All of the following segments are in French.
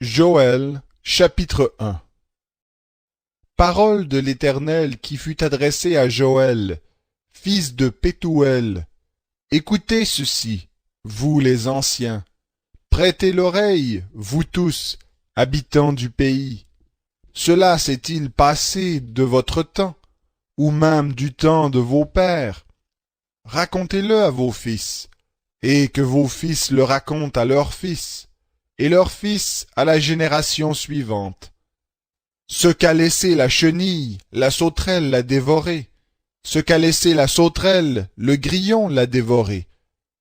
Joël, chapitre 1. Parole de l'Éternel qui fut adressée à Joël, fils de Pétuel. Écoutez ceci, vous les anciens. Prêtez l'oreille, vous tous, habitants du pays. Cela s'est-il passé de votre temps, ou même du temps de vos pères? Racontez-le à vos fils, et que vos fils le racontent à leurs fils, et leurs fils à la génération suivante. Ce qu'a laissé la chenille, la sauterelle l'a dévoré. Ce qu'a laissé la sauterelle, le grillon l'a dévoré.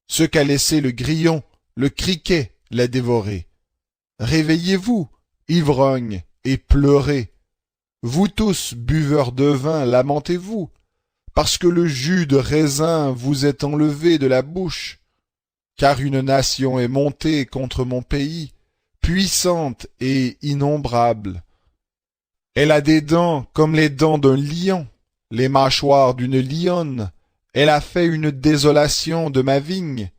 Ce qu'a laissé le grillon, le criquet l'a dévoré. Réveillez-vous, ivrognes, et pleurez. Vous tous, buveurs de vin, lamentez-vous, parce que le jus de raisin vous est enlevé de la bouche. Car une nation est montée contre mon pays, puissante et innombrable. Elle a des dents comme les dents d'un lion, les mâchoires d'une lionne. Elle a fait une désolation de ma vigne.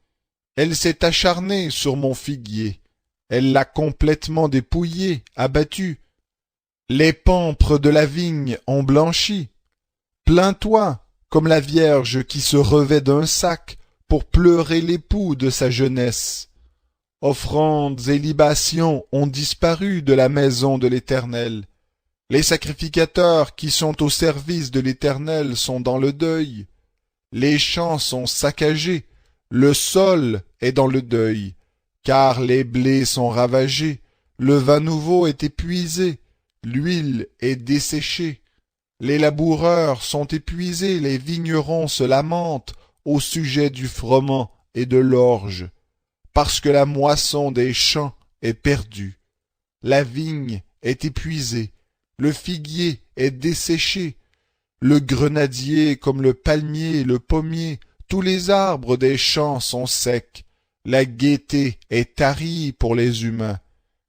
Elle s'est acharnée sur mon figuier. Elle l'a complètement dépouillé, abattu. Les pampres de la vigne ont blanchi. Plains-toi, comme la vierge qui se revêt d'un sac pour pleurer l'époux de sa jeunesse. Offrandes et libations ont disparu de la maison de l'Éternel. Les sacrificateurs qui sont au service de l'Éternel sont dans le deuil. Les champs sont saccagés, le sol est dans le deuil, car les blés sont ravagés, le vin nouveau est épuisé, l'huile est desséchée. Les laboureurs sont épuisés, les vignerons se lamentent au sujet du froment et de l'orge, parce que la moisson des champs est perdue. La vigne est épuisée, le figuier est desséché, le grenadier comme le palmier, le pommier, tous les arbres des champs sont secs. La gaieté est tarie pour les humains.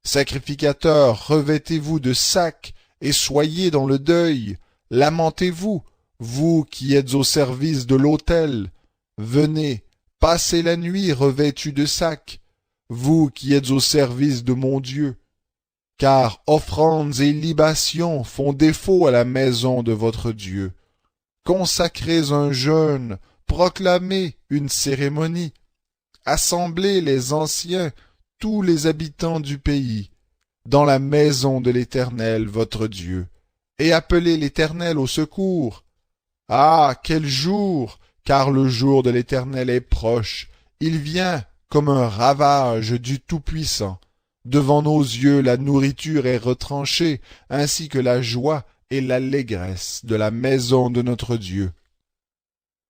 Sacrificateurs, revêtez-vous de sacs et soyez dans le deuil. Lamentez-vous, vous qui êtes au service de l'autel. Venez, passez la nuit revêtus de sacs, vous qui êtes au service de mon Dieu. Car offrandes et libations font défaut à la maison de votre Dieu. Consacrez un jeûne, proclamez une cérémonie. Assemblez les anciens, tous les habitants du pays, dans la maison de l'Éternel votre Dieu, et appelez l'Éternel au secours. Ah, quel jour! Car le jour de l'Éternel est proche, il vient comme un ravage du Tout-Puissant. Devant nos yeux la nourriture est retranchée, ainsi que la joie et l'allégresse de la maison de notre Dieu.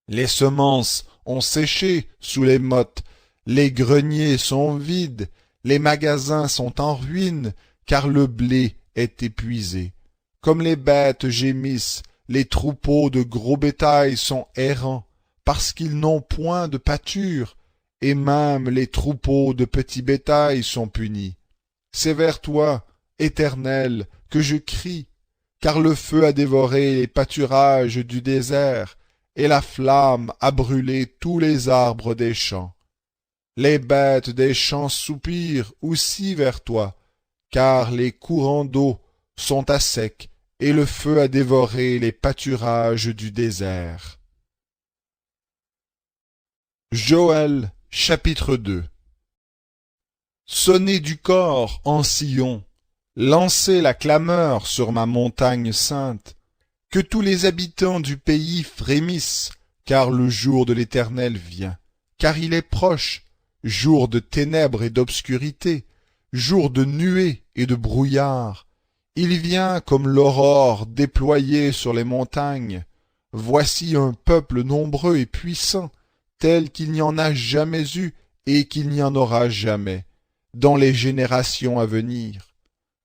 Les semences ont séché sous les mottes, les greniers sont vides, les magasins sont en ruine, car le blé est épuisé. Comme les bêtes gémissent, les troupeaux de gros bétail sont errants, parce qu'ils n'ont point de pâture, et même les troupeaux de petits bétail sont punis. C'est vers toi, Éternel, que je crie, car le feu a dévoré les pâturages du désert, et la flamme a brûlé tous les arbres des champs. Les bêtes des champs soupirent aussi vers toi, car les courants d'eau sont à sec, et le feu a dévoré les pâturages du désert. Joël, chapitre 2. Sonnez du cor en Sion, lancez la clameur sur ma montagne sainte, que tous les habitants du pays frémissent, car le jour de l'Éternel vient, car il est proche, jour de ténèbres et d'obscurité, jour de nuées et de brouillard. Il vient comme l'aurore déployée sur les montagnes. Voici un peuple nombreux et puissant, tel qu'il n'y en a jamais eu et qu'il n'y en aura jamais, dans les générations à venir.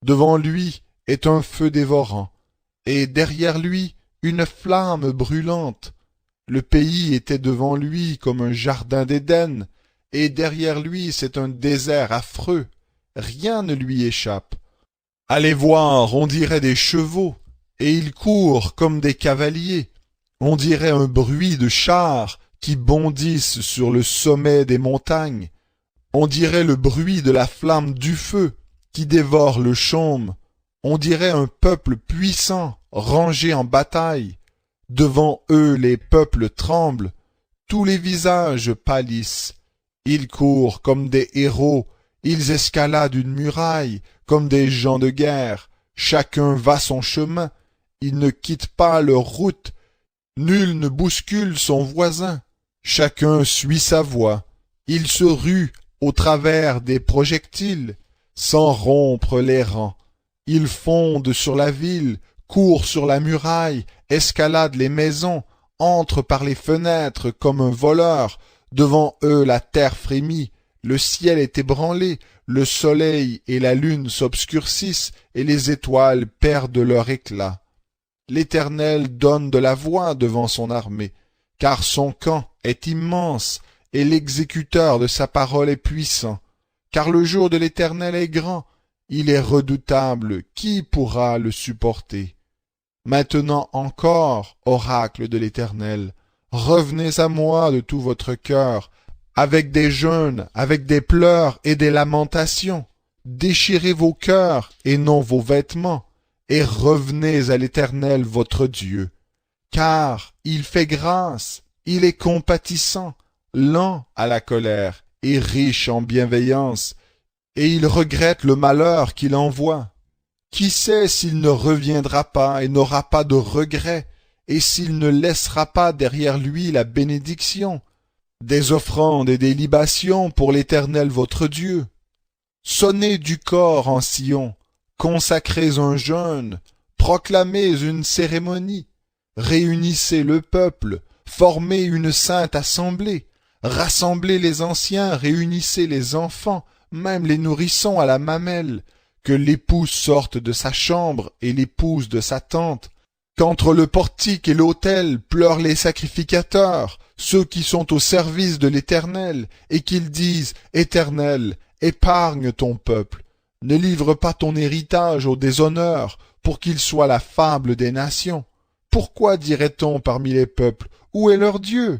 Devant lui est un feu dévorant, et derrière lui une flamme brûlante. Le pays était devant lui comme un jardin d'Éden, et derrière lui c'est un désert affreux. Rien ne lui échappe. Allez voir, on dirait des chevaux, et ils courent comme des cavaliers. On dirait un bruit de chars qui bondissent sur le sommet des montagnes. On dirait le bruit de la flamme du feu, qui dévorent le chaume. On dirait un peuple puissant, rangé en bataille. Devant eux les peuples tremblent, tous les visages pâlissent. Ils courent comme des héros, ils escaladent une muraille, comme des gens de guerre. Chacun va son chemin, ils ne quittent pas leur route. Nul ne bouscule son voisin, chacun suit sa voie. Ils se ruent au travers des projectiles, sans rompre les rangs. Ils fondent sur la ville, courent sur la muraille, escaladent les maisons, entrent par les fenêtres comme un voleur. Devant eux la terre frémit, le ciel est ébranlé, le soleil et la lune s'obscurcissent, et les étoiles perdent leur éclat. L'Éternel donne de la voix devant son armée, car son camp est immense, et l'exécuteur de sa parole est puissant. Car le jour de l'Éternel est grand, il est redoutable, qui pourra le supporter? Maintenant encore, oracle de l'Éternel, revenez à moi de tout votre cœur, avec des jeûnes, avec des pleurs et des lamentations. Déchirez vos cœurs et non vos vêtements, et revenez à l'Éternel votre Dieu. Car il fait grâce, il est compatissant, lent à la colère et riche en bienveillance, et il regrette le malheur qu'il envoie. Qui sait s'il ne reviendra pas et n'aura pas de regret, et s'il ne laissera pas derrière lui la bénédiction, des offrandes et des libations pour l'Éternel votre Dieu. Sonnez du cor en Sion, consacrez un jeûne, proclamez une cérémonie, réunissez le peuple, formez une sainte assemblée, rassemblez les anciens, réunissez les enfants, même les nourrissons à la mamelle, que l'épouse sorte de sa chambre et l'épouse de sa tente, qu'entre le portique et l'autel pleurent les sacrificateurs, ceux qui sont au service de l'Éternel, et qu'ils disent « Éternel, épargne ton peuple, ne livre pas ton héritage au déshonneur, pour qu'il soit la fable des nations. Pourquoi dirait-on parmi les peuples, où est leur Dieu?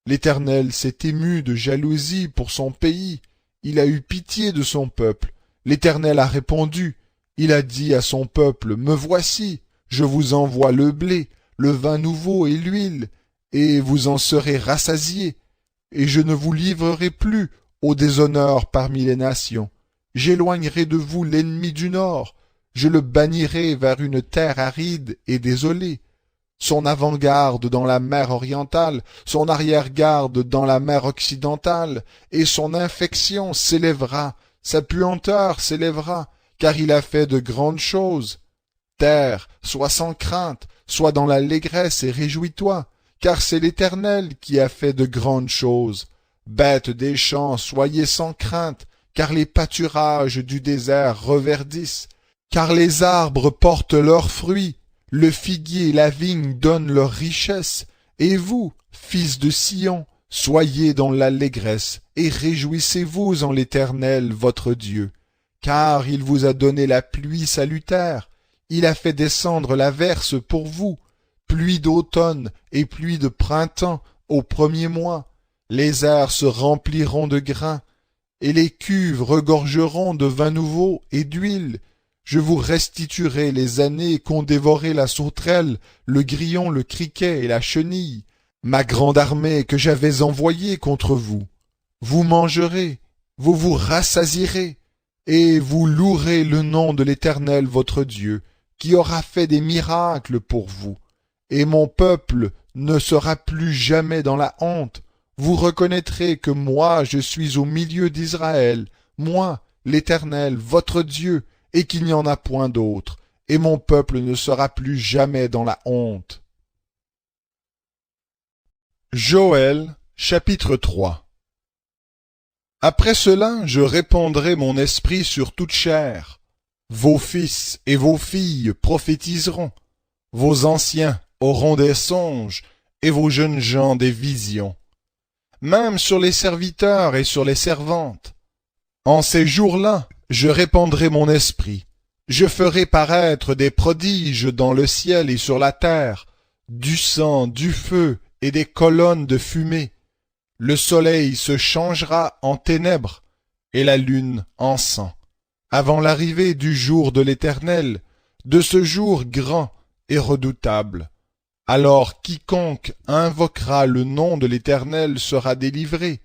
L'Éternel s'est ému de jalousie pour son pays, il a eu pitié de son peuple. L'Éternel a répondu, il a dit à son peuple, me voici, je vous envoie le blé, le vin nouveau et l'huile, et vous en serez rassasiés, et je ne vous livrerai plus au déshonneur parmi les nations. J'éloignerai de vous l'ennemi du nord, je le bannirai vers une terre aride et désolée. Son avant-garde dans la mer orientale, son arrière-garde dans la mer occidentale, et son infection s'élèvera, sa puanteur s'élèvera, car il a fait de grandes choses. Terre, sois sans crainte, sois dans l'allégresse et réjouis-toi, car c'est l'Éternel qui a fait de grandes choses. Bêtes des champs, soyez sans crainte, car les pâturages du désert reverdissent, car les arbres portent leurs fruits, le figuier et la vigne donnent leur richesse, et vous, fils de Sion, soyez dans l'allégresse, et réjouissez-vous en l'Éternel votre Dieu, car il vous a donné la pluie salutaire, il a fait descendre la verse pour vous, pluie d'automne et pluie de printemps au premier mois. Les airs se rempliront de grains, et les cuves regorgeront de vin nouveau et d'huile. Je vous restituerai les années qu'ont dévoré la sauterelle, le grillon, le criquet et la chenille, ma grande armée que j'avais envoyée contre vous. Vous mangerez, vous vous rassasierez, et vous louerez le nom de l'Éternel votre Dieu, qui aura fait des miracles pour vous. Et mon peuple ne sera plus jamais dans la honte. Vous reconnaîtrez que moi je suis au milieu d'Israël, moi, l'Éternel, votre Dieu, et qu'il n'y en a point d'autre, et mon peuple ne sera plus jamais dans la honte. Joël, chapitre 3. Après cela, je répandrai mon esprit sur toute chair. Vos fils et vos filles prophétiseront, vos anciens auront des songes, et vos jeunes gens des visions. Même sur les serviteurs et sur les servantes. En ces jours-là, je répandrai mon esprit. Je ferai paraître des prodiges dans le ciel et sur la terre, du sang, du feu et des colonnes de fumée. Le soleil se changera en ténèbres et la lune en sang. avant l'arrivée du jour de l'Éternel, de ce jour grand et redoutable. Alors quiconque invoquera le nom de l'Éternel sera délivré,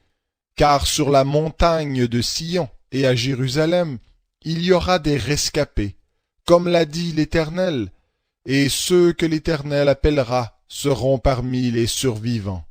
car sur la montagne de Sion et à Jérusalem, il y aura des rescapés, comme l'a dit l'Éternel, et ceux que l'Éternel appellera seront parmi les survivants.